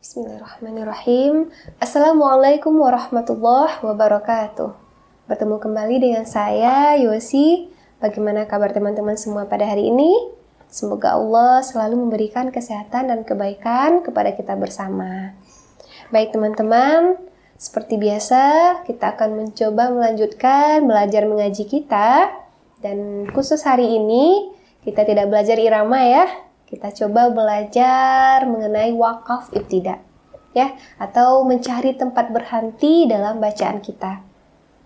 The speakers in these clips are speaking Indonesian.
Bismillahirrahmanirrahim. Assalamualaikum warahmatullahi wabarakatuh. Bertemu kembali dengan saya, Yosi. Bagaimana kabar teman-teman semua pada hari ini? Semoga Allah selalu memberikan kesehatan dan kebaikan kepada kita bersama. Baik teman-teman, seperti biasa kita akan mencoba melanjutkan belajar mengaji kita. Dan khusus hari ini kita tidak belajar irama ya. Kita coba belajar mengenai wakaf ibtida, ya, atau mencari tempat berhenti dalam bacaan kita.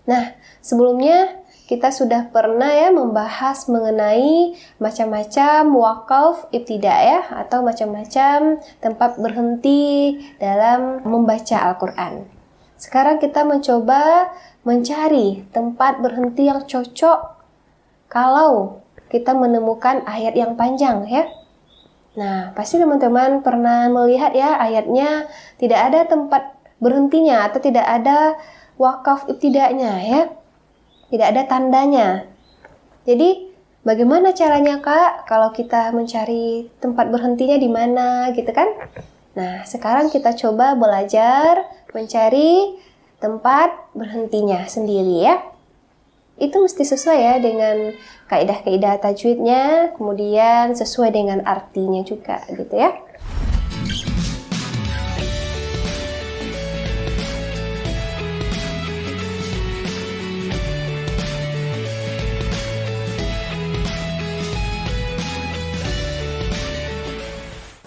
Nah, sebelumnya kita sudah pernah ya membahas mengenai macam-macam wakaf ibtida ya, atau macam-macam tempat berhenti dalam membaca Al-Quran. Sekarang kita mencoba mencari tempat berhenti yang cocok kalau kita menemukan ayat yang panjang ya. Nah, pasti teman-teman pernah melihat ya ayatnya tidak ada tempat berhentinya atau tidak ada wakaf ibtidanya ya. Tidak ada tandanya. Jadi, bagaimana caranya Kak kalau kita mencari tempat berhentinya di mana gitu kan? Nah, sekarang kita coba belajar mencari tempat berhentinya sendiri ya. Itu mesti sesuai ya dengan kaidah-kaidah tajwidnya, kemudian sesuai dengan artinya juga gitu ya.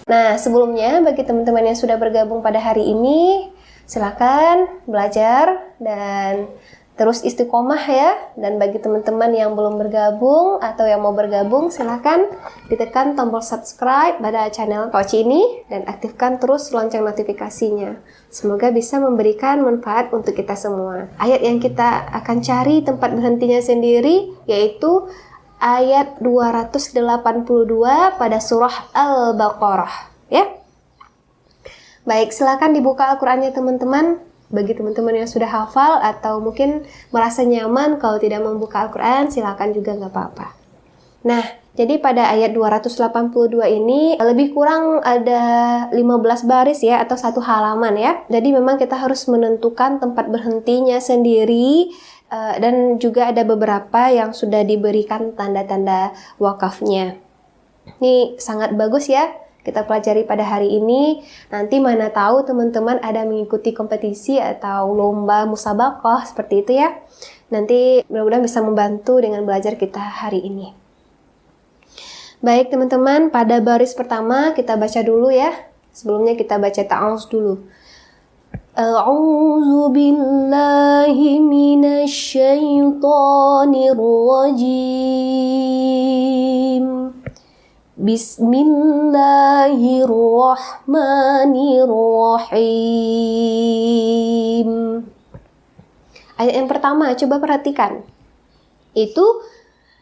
Nah, sebelumnya bagi teman-teman yang sudah bergabung pada hari ini, silakan belajar dan terus istiqomah ya. Dan bagi teman-teman yang belum bergabung atau yang mau bergabung, silakan ditekan tombol subscribe pada channel Coach ini dan aktifkan terus lonceng notifikasinya. Semoga bisa memberikan manfaat untuk kita semua. Ayat yang kita akan cari tempat berhentinya sendiri yaitu ayat 282 pada surah Al-Baqarah ya. Baik, silakan dibuka Al-Qur'annya teman-teman. Bagi teman-teman yang sudah hafal atau mungkin merasa nyaman kalau tidak membuka Al-Quran, silakan juga nggak apa-apa. Nah, jadi pada ayat 282 ini lebih kurang ada 15 baris ya, atau satu halaman ya. Jadi memang kita harus menentukan tempat berhentinya sendiri, dan juga ada beberapa yang sudah diberikan tanda-tanda wakafnya. Ini sangat bagus ya. Kita pelajari pada hari ini. Nanti mana tahu teman-teman ada mengikuti kompetisi atau lomba musabaqah seperti itu ya. Nanti mudah-mudahan bisa membantu dengan belajar kita hari ini. Baik teman-teman, pada baris pertama kita baca dulu ya. Sebelumnya kita baca ta'awuz dulu. A'udzu billahi minasy syaithanir rajim. Bismillahirrahmanirrahim. Ayat yang pertama, coba perhatikan. Itu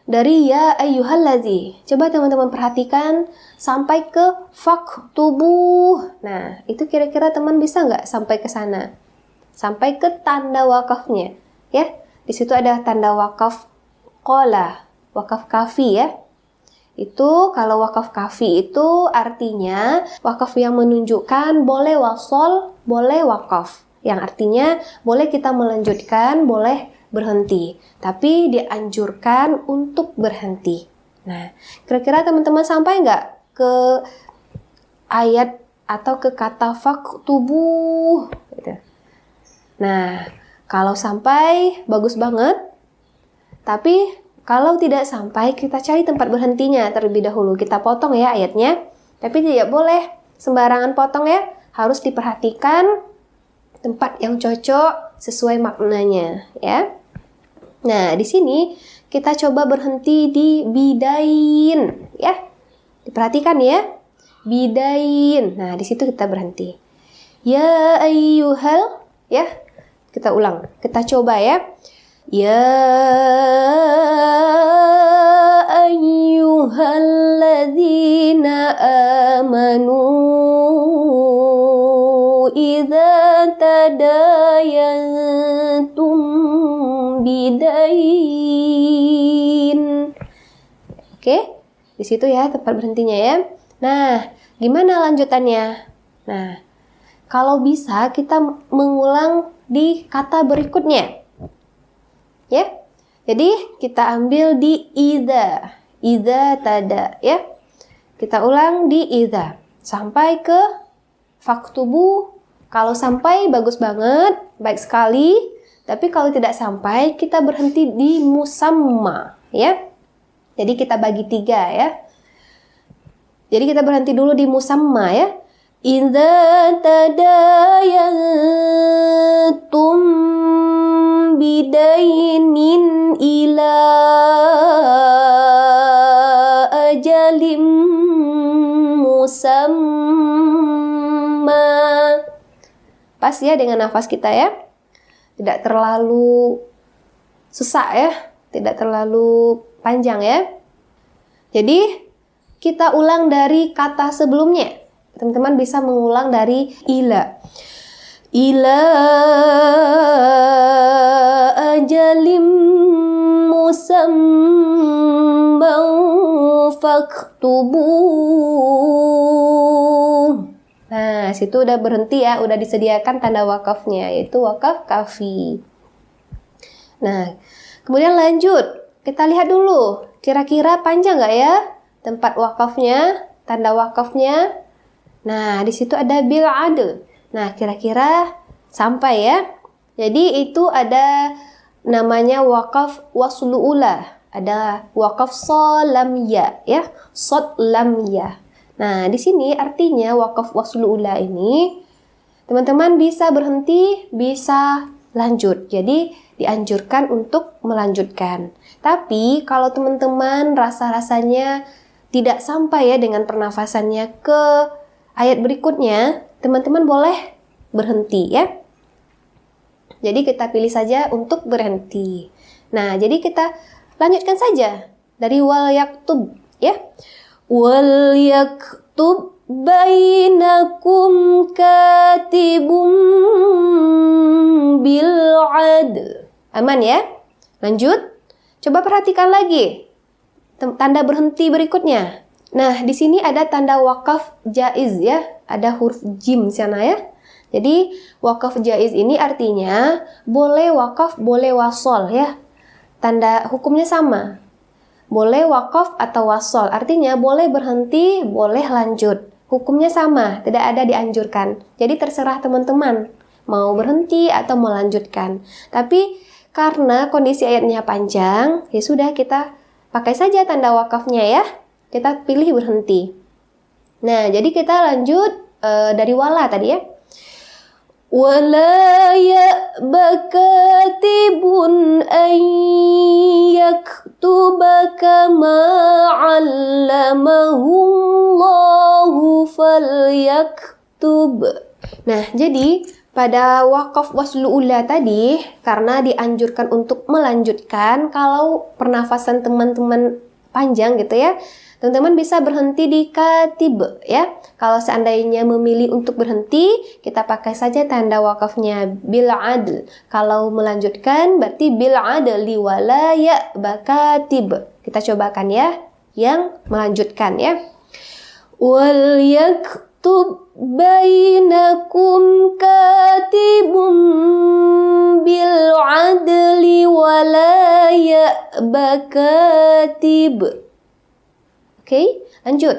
dari ya ayyuhallazi. Coba teman-teman perhatikan sampai ke faktubuh. Nah, itu kira-kira teman bisa nggak sampai ke sana? Sampai ke tanda wakafnya. Ya, di situ ada tanda wakaf qala, wakaf kafi ya. Itu kalau wakaf kafi itu artinya wakaf yang menunjukkan boleh wasol, boleh wakaf. Yang artinya boleh kita melanjutkan, boleh berhenti. Tapi dianjurkan untuk berhenti. Nah, kira-kira teman-teman sampai nggak ke ayat atau ke kata faktubuh? Gitu. Nah, kalau sampai bagus banget. Tapi kalau tidak sampai, kita cari tempat berhentinya terlebih dahulu. Kita potong ya ayatnya. Tapi tidak boleh sembarangan potong ya. Harus diperhatikan tempat yang cocok sesuai maknanya ya. Nah, di sini kita coba berhenti di bidain ya. Diperhatikan ya. Bidain. Nah, di situ kita berhenti. Ya ayyuhal ya. Kita ulang. Kita coba ya. Ya ayyuhalladzina amanu idza tadayantum bidain. Oke, di situ ya tempat berhentinya ya. Nah, gimana lanjutannya? Nah, kalau bisa kita mengulang di kata berikutnya. Ya. Jadi kita ambil di idza. Idza tada, ya. Kita ulang di idza sampai ke faktubu. Kalau sampai bagus banget, baik sekali. Tapi kalau tidak sampai, kita berhenti di musamma, ya. Jadi kita bagi 3, ya. Jadi kita berhenti dulu di musamma, ya. Idza tadayantum bidainin ila ajalim musamma. Pas ya dengan nafas kita ya. Tidak terlalu susah ya, tidak terlalu panjang ya. Jadi kita ulang dari kata sebelumnya. Teman-teman bisa mengulang dari ila. Ila ajalim musamman faktubu. Nah, situ udah berhenti ya, udah disediakan tanda wakafnya, yaitu wakaf kafi. Nah, kemudian lanjut. Kita lihat dulu, kira-kira panjang nggak ya tempat wakafnya, tanda wakafnya. Nah, di situ ada bil adl. Nah, kira-kira sampai ya. Jadi itu ada namanya wakaf waslu ula. Ada wakaf sod lam ya, ya. Sod lam ya. Nah, di sini artinya wakaf waslu ula ini teman-teman bisa berhenti, bisa lanjut. Jadi dianjurkan untuk melanjutkan. Tapi kalau teman-teman rasa-rasanya tidak sampai ya dengan pernafasannya ke ayat berikutnya, teman-teman boleh berhenti ya. Jadi kita pilih saja untuk berhenti. Nah, jadi kita lanjutkan saja dari wal yaktub ya. Wal yaktub bainakum katibum bil adl. Aman ya? Lanjut. Coba perhatikan lagi tanda berhenti berikutnya. Nah, di sini ada tanda wakaf jaiz ya, ada huruf jim sana ya. Jadi, wakaf jaiz ini artinya boleh wakaf, boleh wasol ya. Tanda hukumnya sama. Boleh wakaf atau wasol, artinya boleh berhenti, boleh lanjut. Hukumnya sama, tidak ada dianjurkan. Jadi terserah teman-teman mau berhenti atau melanjutkan. Tapi karena kondisi ayatnya panjang, ya sudah kita pakai saja tanda wakafnya ya. Kita pilih berhenti. Nah, jadi kita lanjut dari wala tadi ya. Wala ya'ba katibun an yaktuba kama 'allamahullahu falyaktub. Nah, jadi pada wakaf waslu ula tadi, karena dianjurkan untuk melanjutkan, kalau pernafasan teman-teman panjang gitu ya, teman-teman bisa berhenti di katib ya. Kalau seandainya memilih untuk berhenti, kita pakai saja tanda wakafnya bil adl. Kalau melanjutkan berarti bil adli wala ya'ba katib. Kita cobakan ya yang melanjutkan ya. Wal yaktub bainakum katibum bil adli wala ya'ba katib. Oke, lanjut.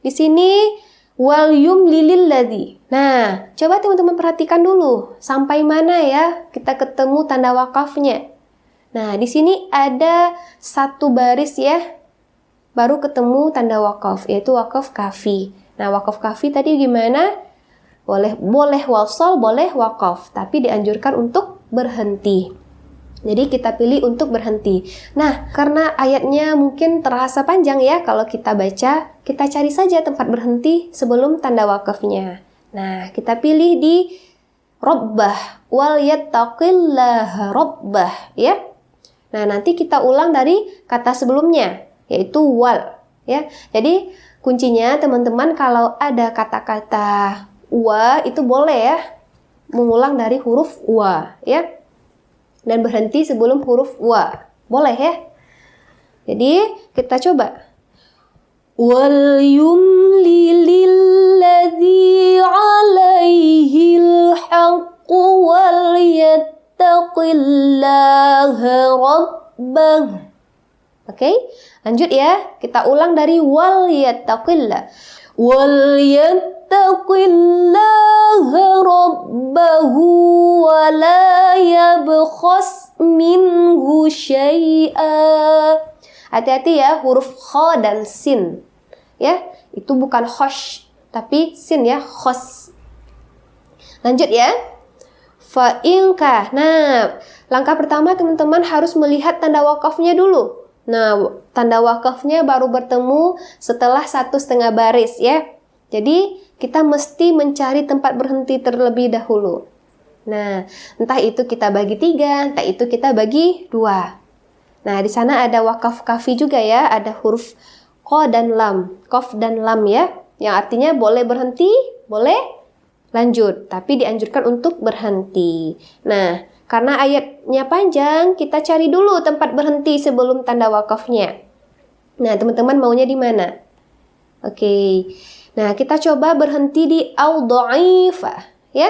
Di sini wal yumlilil ladzi. Nah, coba teman-teman perhatikan dulu sampai mana ya kita ketemu tanda wakafnya. Nah, di sini ada satu baris ya. Baru ketemu tanda wakaf, yaitu wakaf kafi. Nah, wakaf kafi tadi gimana? Boleh wasol, boleh wakaf, tapi dianjurkan untuk berhenti. Jadi kita pilih untuk berhenti. Nah, karena ayatnya mungkin terasa panjang ya kalau kita baca, kita cari saja tempat berhenti sebelum tanda wakafnya. Nah, kita pilih di Rabbah wal yattaqillaha Rabbah ya. Nah, nanti kita ulang dari kata sebelumnya, yaitu wal ya. Jadi kuncinya teman-teman kalau ada kata-kata wa itu boleh ya mengulang dari huruf wa ya. Dan berhenti sebelum huruf wa. Boleh ya? Jadi kita coba. Wal yumlilil ladzi alaihi rabbah. Oke, lanjut ya. Kita ulang dari wal yattaqillah. Wal yattaqillaha rabbahu wa la yabkhas minhu syai'a. Hati-hati ya, huruf kha dan sin. Ya, itu bukan khosh, tapi sin ya, khos. Lanjut ya. Fa'inka. Nah, langkah pertama teman-teman harus melihat tanda wakafnya dulu. Nah, tanda wakafnya baru bertemu setelah 1,5 baris ya. Jadi, kita mesti mencari tempat berhenti terlebih dahulu. Nah, entah itu kita bagi 3, entah itu kita bagi 2. Nah, di sana ada wakaf kafi juga ya, ada huruf qa dan lam, qaf dan lam ya, yang artinya boleh berhenti, boleh lanjut, tapi dianjurkan untuk berhenti. Nah, karena ayatnya panjang, kita cari dulu tempat berhenti sebelum tanda wakafnya. Nah, teman-teman maunya di mana? Oke. Nah, kita coba berhenti di au dha'ifah, ya.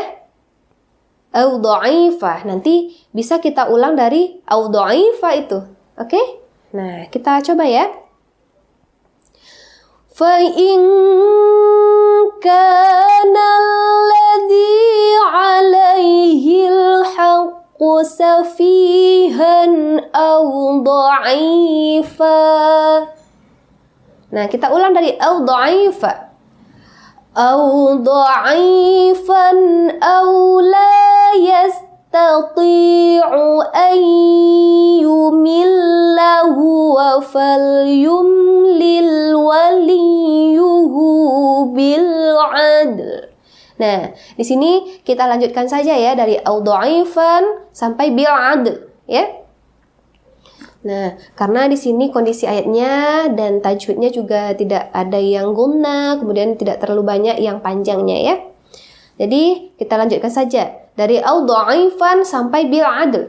Au dha'ifah. Nanti bisa kita ulang dari au dha'ifah itu. Oke? Nah, kita coba ya. Fa in kana alladhi 'alaihi al-haqq safihan aw dha'ifa. Nah, kita ulang dari aw dha'ifa. Aw dha'ifan aw la yastati'u an yumillahu wa falyumlil waliyuhu bil 'adl. Nah, di sini kita lanjutkan saja ya dari au dhaifan sampai bil 'adl ya. Nah, karena di sini kondisi ayatnya dan tajwidnya juga tidak ada yang gunnah, kemudian tidak terlalu banyak yang panjangnya ya. Jadi, kita lanjutkan saja dari au dhaifan sampai bil 'adl.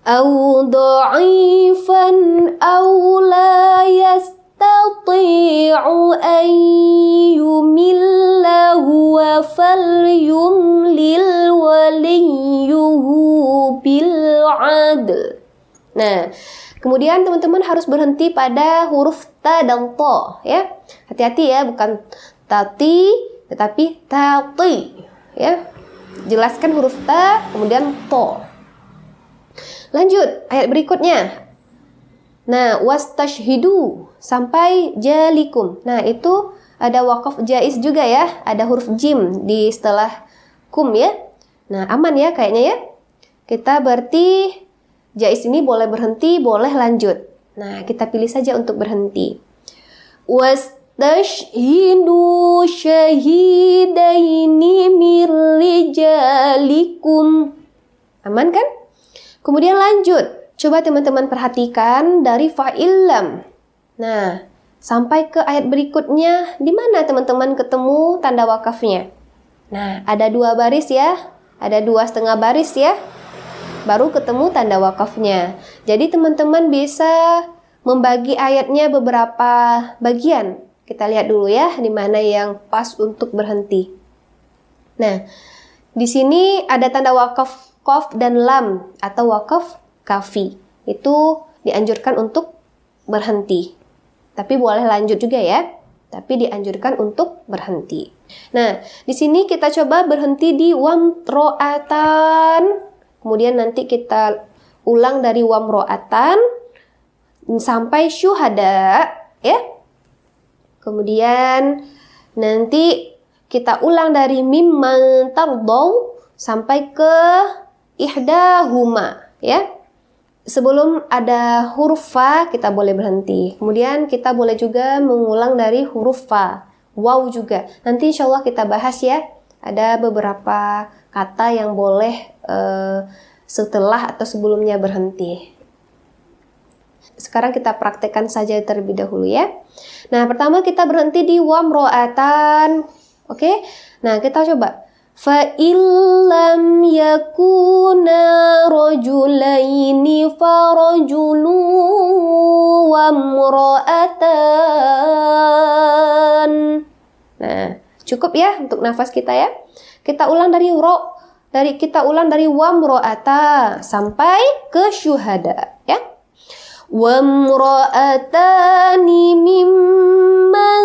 Au dhaifan au la yastati'u an yumillahu wa falyumlil waliyuhu bil 'adl. Nah, kemudian teman-teman harus berhenti pada huruf ta dan to ya. Hati-hati ya, bukan tati tetapi tati ya. Jelaskan huruf ta kemudian to. Lanjut ayat berikutnya. Nah, wastashhidu sampai jalikum. Nah, itu ada wakaf jaiz juga ya, ada huruf jim di setelah kum ya. Nah, aman ya kayaknya ya. Kita berarti jaiz ini boleh berhenti, boleh lanjut. Nah, kita pilih saja untuk berhenti. Wastashhidu syahidaini mir rijalikum. Aman kan? Kemudian lanjut. Coba teman-teman perhatikan dari fa'illam. Nah, sampai ke ayat berikutnya, di mana teman-teman ketemu tanda wakafnya? Nah, ada 2 baris ya. Ada 2,5 baris ya. Baru ketemu tanda wakafnya. Jadi teman-teman bisa membagi ayatnya beberapa bagian. Kita lihat dulu ya, di mana yang pas untuk berhenti. Nah, di sini ada tanda wakaf qaf dan lam atau wakaf kafi. Itu dianjurkan untuk berhenti. Tapi boleh lanjut juga ya. Tapi dianjurkan untuk berhenti. Nah, di sini kita coba berhenti di wamro'atan. Kemudian nanti kita ulang dari wamro'atan sampai syuhada ya. Kemudian nanti kita ulang dari mimman tardau sampai ke ihdahuma ya. Sebelum ada huruf fa kita boleh berhenti. Kemudian kita boleh juga mengulang dari huruf fa, waw juga. Nanti insya Allah kita bahas ya. Ada beberapa kata yang boleh setelah atau sebelumnya berhenti. Sekarang kita praktekkan saja terlebih dahulu ya. Nah, pertama kita berhenti di wamro'atan. Oke? Nah, kita coba. Fa illam yakuna rajulaini farajulu wamro'atan. Nah, cukup ya untuk nafas kita ya. Kita ulang dari wamro'ata sampai ke syuhada ya. Wamra'atani mimman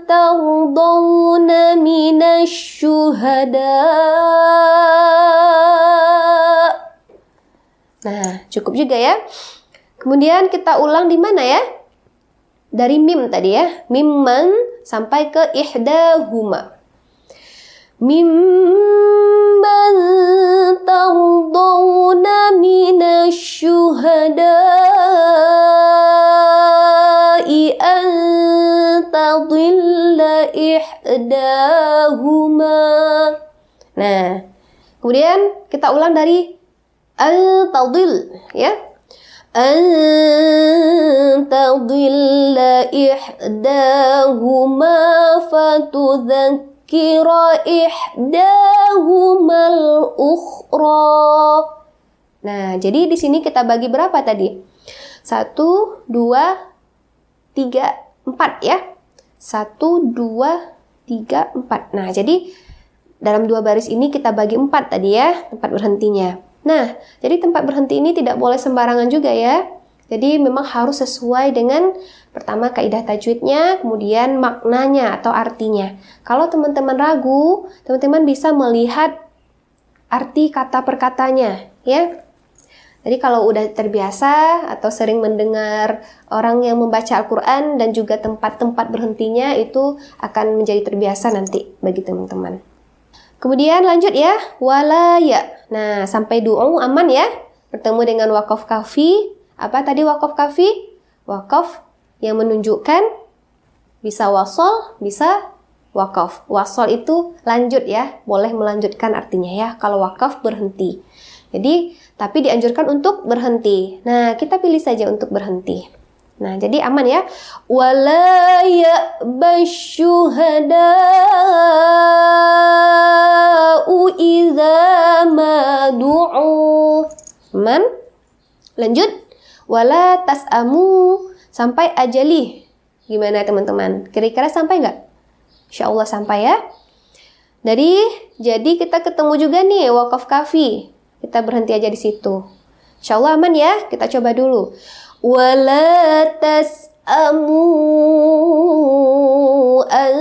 tardawna minasyuhada. Nah, cukup juga ya. Kemudian kita ulang di mana ya? Dari mim tadi ya. Mimman sampai ke ihdahuma. Mimman tardawna minasyuhada'i an tadilla ihdahuma. Nah, kemudian kita ulang dari al-tadil ya. Antadilla ihdahuma fatudzakkira ihdahumal ukhra. Nah, jadi di sini kita bagi berapa tadi? 1, 2, 3, 4 ya. 1, 2, 3, 4. Nah, jadi dalam 2 baris ini kita bagi 4 tadi ya, tempat berhentinya. Nah, jadi tempat berhenti ini tidak boleh sembarangan juga ya. Jadi memang harus sesuai dengan pertama kaidah tajwidnya, kemudian maknanya atau artinya. Kalau teman-teman ragu, teman-teman bisa melihat arti kata per katanya ya. Jadi kalau udah terbiasa atau sering mendengar orang yang membaca Al-Quran dan juga tempat-tempat berhentinya, itu akan menjadi terbiasa nanti bagi teman-teman. Kemudian lanjut ya, walaya. Nah, sampai du'u aman ya. Bertemu dengan waqaf kafi. Apa tadi waqaf kafi? Waqaf yang menunjukkan bisa wasol, bisa waqaf. Wasol itu lanjut ya, boleh melanjutkan artinya ya. Kalau waqaf berhenti. Jadi, tapi dianjurkan untuk berhenti. Nah, kita pilih saja untuk berhenti. Nah, jadi aman ya. Wala ya'basyuhada'u idza ma du'u. Aman. Lanjut. Wala tas'amu sampai ajali. Gimana teman-teman? Kira-kira sampai nggak? Insyaallah sampai ya. Jadi kita ketemu juga nih waqaf kafi. Kita berhenti aja di situ. Insyaallah aman ya. Kita coba dulu. Wala tas'amu an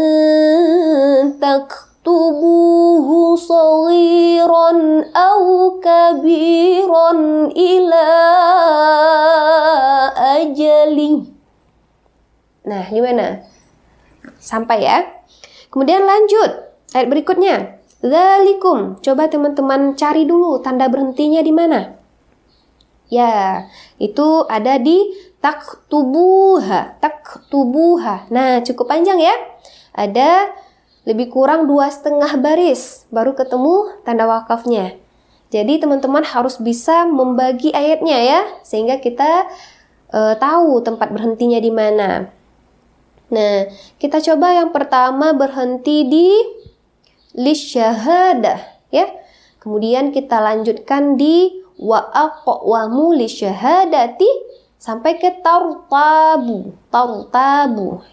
taktubuhu saghiran aw kabiran ila ajali. Nah, gimana? Sampai ya. Kemudian lanjut. Ayat berikutnya. Dzalikum. Coba teman-teman cari dulu tanda berhentinya di mana? Ya, itu ada di taktubuha. Taktubuha. Nah, cukup panjang ya. Ada lebih kurang 2,5 baris baru ketemu tanda wakafnya. Jadi teman-teman harus bisa membagi ayatnya ya, sehingga kita tahu tempat berhentinya di mana. Nah, kita coba yang pertama berhenti di lisyahadah ya. Kemudian kita lanjutkan di wa aqwamu lisyahadati sampai ke tartabu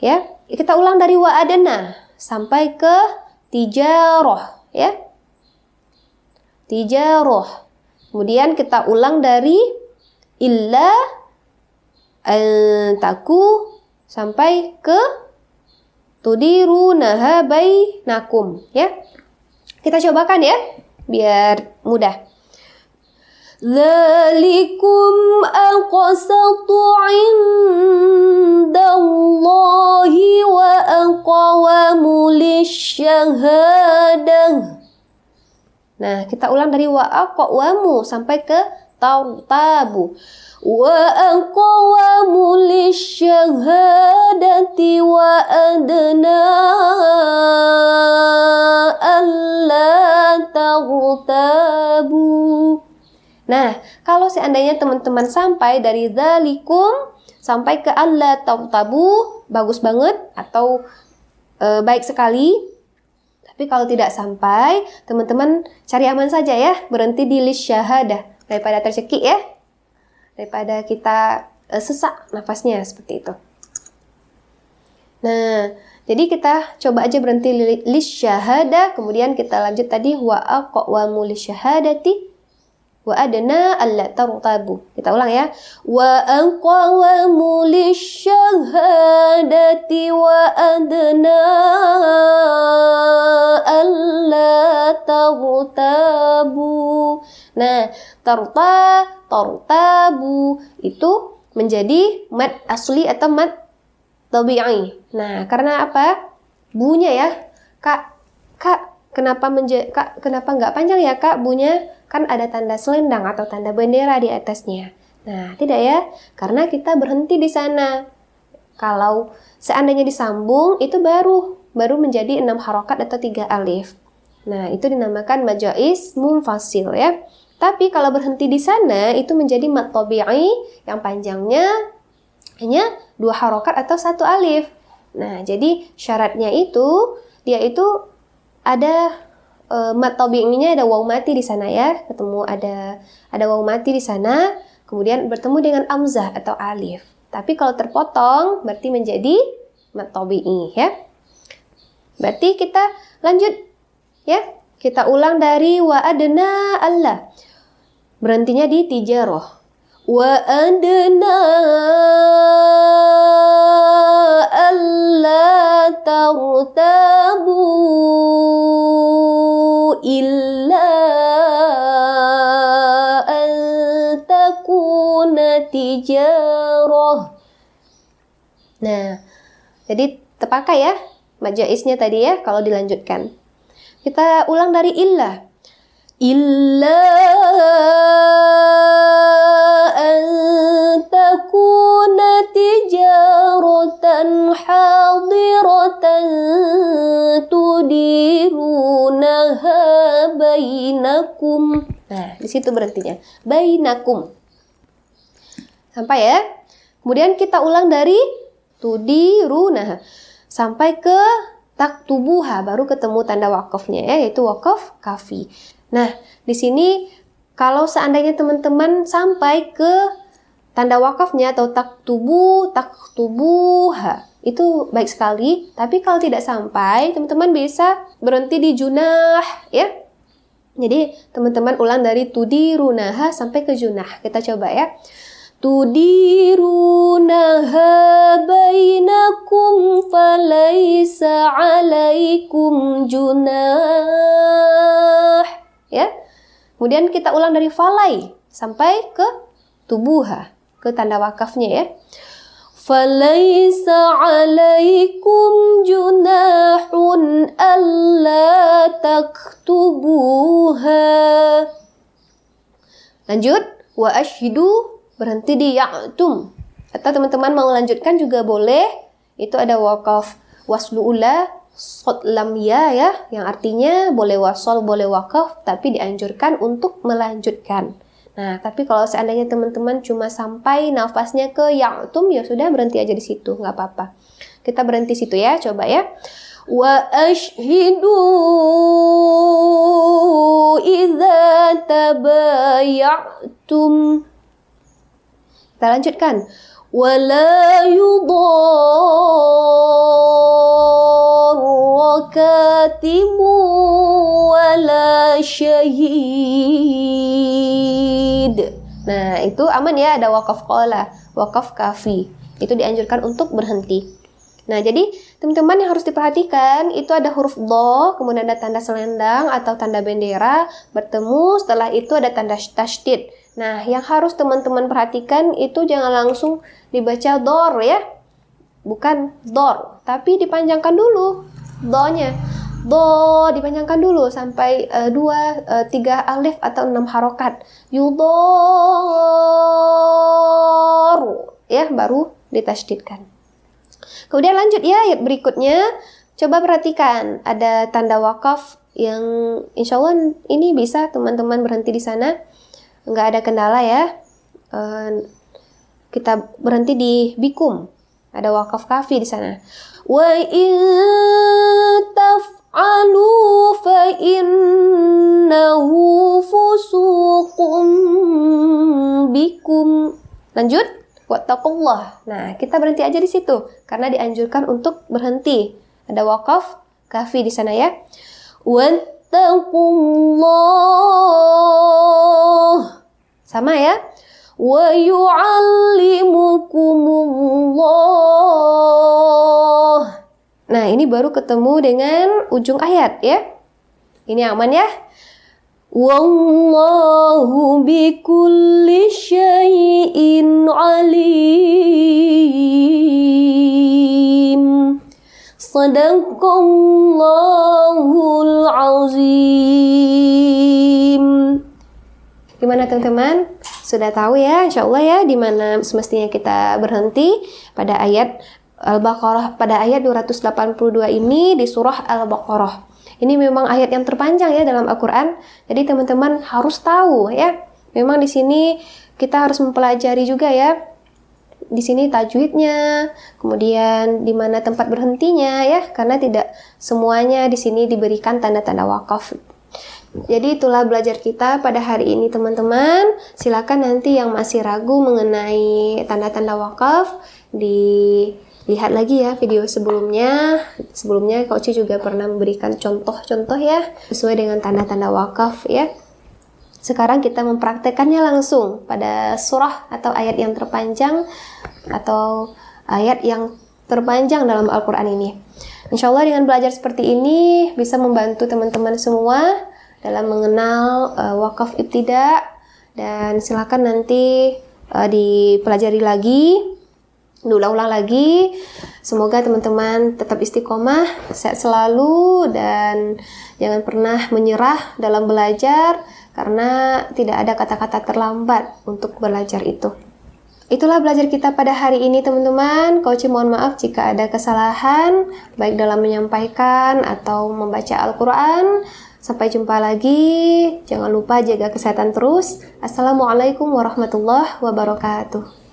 ya. Kita ulang dari wa adana sampai ke tijarah ya. Tijarah. Kemudian kita ulang dari illa antaku sampai ke tudirunaha bainakum ya. Kita cobakan ya biar mudah. Dzalikum aqsatu 'indallahi wa aqwamu lisyahadah. Nah, kita ulang dari wa aqwamu sampai ke tautabu. Wa aqwamu lisyahadati wa adna alla taghtabu. Nah, kalau seandainya teman-teman sampai dari dzalikum sampai ke alla taghtabu, bagus banget atau baik sekali. Tapi kalau tidak sampai, teman-teman cari aman saja ya, berhenti di lisyahadah daripada tercekik ya. Daripada kita sesak nafasnya seperti itu. Nah, jadi kita coba aja berhenti lisyahadah, kemudian kita lanjut tadi wa aqwamu lisyahadati Wa adna alla tartabu. Kita ulang ya. Wa aqwamu lisyahadati wa adna alla tartabu. Nah, tartabu itu menjadi mad asli atau mad tabi'i. Nah, karena apa? Bunya ya. Kak, kenapa nggak panjang ya Kak bunya? Kan ada tanda selendang atau tanda bendera di atasnya. Nah, tidak ya, karena kita berhenti di sana. Kalau seandainya disambung, itu baru menjadi 6 harokat atau 3 alif. Nah, itu dinamakan majais munfasil ya. Tapi kalau berhenti di sana, itu menjadi mad tabi'i yang panjangnya hanya 2 harokat atau 1 alif. Nah, jadi syaratnya itu, dia itu ada mad tabi'inya ada waw mati di sana ya, ketemu ada waw mati di sana, kemudian bertemu dengan amzah atau alif. Tapi kalau terpotong berarti menjadi mad tabi'i ya. Berarti kita lanjut ya. Kita ulang dari wa adna alla. Berhentinya di tijarah. Wa adna alla tartabu illa an takuna tijarah. Nah, jadi terpakai ya majaisnya tadi ya kalau dilanjutkan. Kita ulang dari illa. Illa an takuna tijaratan hadiratan tudirunaha bainakum. Nah, di situ berhentinya. Bainakum. Sampai ya. Kemudian kita ulang dari tudirunaha sampai ke taktubuha, baru ketemu tanda wakafnya ya, yaitu wakaf kafi. Nah, di sini kalau seandainya teman-teman sampai ke tanda wakafnya atau taktubuha, itu baik sekali. Tapi kalau tidak sampai, teman-teman bisa berhenti di junah ya. Jadi teman-teman ulang dari tudirunaha sampai ke junah. Kita coba ya. Tudirunaha bainakum falaysa alaikum junah. Ya. Kemudian kita ulang dari falai sampai ke tubuha, ke tanda wakafnya ya. Falaysa alaikum junahun alla taktubuha. Lanjut, wa ashhidu berhenti di ya'tum. Atau teman-teman mau lanjutkan juga boleh. Itu ada wakaf waslu ula shad lam ya ya, yang artinya boleh wasol, boleh wakaf, tapi dianjurkan untuk melanjutkan. Nah, tapi kalau seandainya teman-teman cuma sampai nafasnya ke ya'tum, ya sudah berhenti aja di situ, nggak apa-apa. Kita berhenti situ ya, coba ya. Wa ashhidu idza tabaya'tum. Kita lanjutkan. Wala yudarra katibu wala syahid. Nah, itu aman ya, ada wakaf qala, wakaf kafi. Itu dianjurkan untuk berhenti. Nah, jadi teman-teman yang harus diperhatikan itu ada huruf dha, kemudian ada tanda selendang atau tanda bendera bertemu, setelah itu ada tanda tasydid. Nah, yang harus teman-teman perhatikan itu jangan langsung dibaca dor ya. Bukan dor, tapi dipanjangkan dulu do-nya. Do dipanjangkan dulu sampai 3 alif atau 6 harokat. Yudor ya, baru ditasydidkan. Kemudian lanjut ya, ayat berikutnya. Coba perhatikan, ada tanda wakaf yang insya Allah ini bisa teman-teman berhenti di sana. Nggak ada kendala ya. Kita berhenti di bikum. Ada wakaf kafi di sana. Wa in taf'alu fa innahu fusuqum bikum. Lanjut. Wattaqullah. Nah, kita berhenti aja di situ karena dianjurkan untuk berhenti. Ada wakaf kafi di sana ya. Wattaqullah. Sama ya. Wa yu'allimukumullah. Nah, ini baru ketemu dengan ujung ayat ya. Ini aman ya. Wallahu bikulli syai'in alim. Sadaqallahul azim. Gimana teman-teman? Sudah tahu ya, insya Allah ya, di mana semestinya kita berhenti pada ayat Al-Baqarah, pada ayat 282 ini di surah Al-Baqarah. Ini memang ayat yang terpanjang ya dalam Al-Quran. Jadi teman-teman harus tahu ya. Memang di sini kita harus mempelajari juga ya. Di sini tajwidnya, kemudian di mana tempat berhentinya ya, karena tidak semuanya di sini diberikan tanda-tanda wakaf. Jadi itulah belajar kita pada hari ini teman-teman. Silakan nanti yang masih ragu mengenai tanda-tanda wakaf dilihat lagi ya video sebelumnya. Sebelumnya Kak Uci juga pernah memberikan contoh-contoh ya sesuai dengan tanda-tanda wakaf ya. Sekarang kita mempraktekannya langsung pada surah atau ayat yang terpanjang atau ayat yang terpanjang dalam Al-Quran ini. Insya Allah dengan belajar seperti ini bisa membantu teman-teman semua dalam mengenal wakaf ibtida, dan silakan nanti dipelajari lagi, diulang-ulang lagi. Semoga teman-teman tetap istiqomah, sehat selalu, dan jangan pernah menyerah dalam belajar, karena tidak ada kata-kata terlambat untuk belajar itu. Itulah belajar kita pada hari ini teman-teman. Kak Uci mohon maaf jika ada kesalahan, baik dalam menyampaikan atau membaca Al-Quran. Sampai jumpa lagi. Jangan lupa jaga kesehatan terus. Assalamualaikum warahmatullahi wabarakatuh.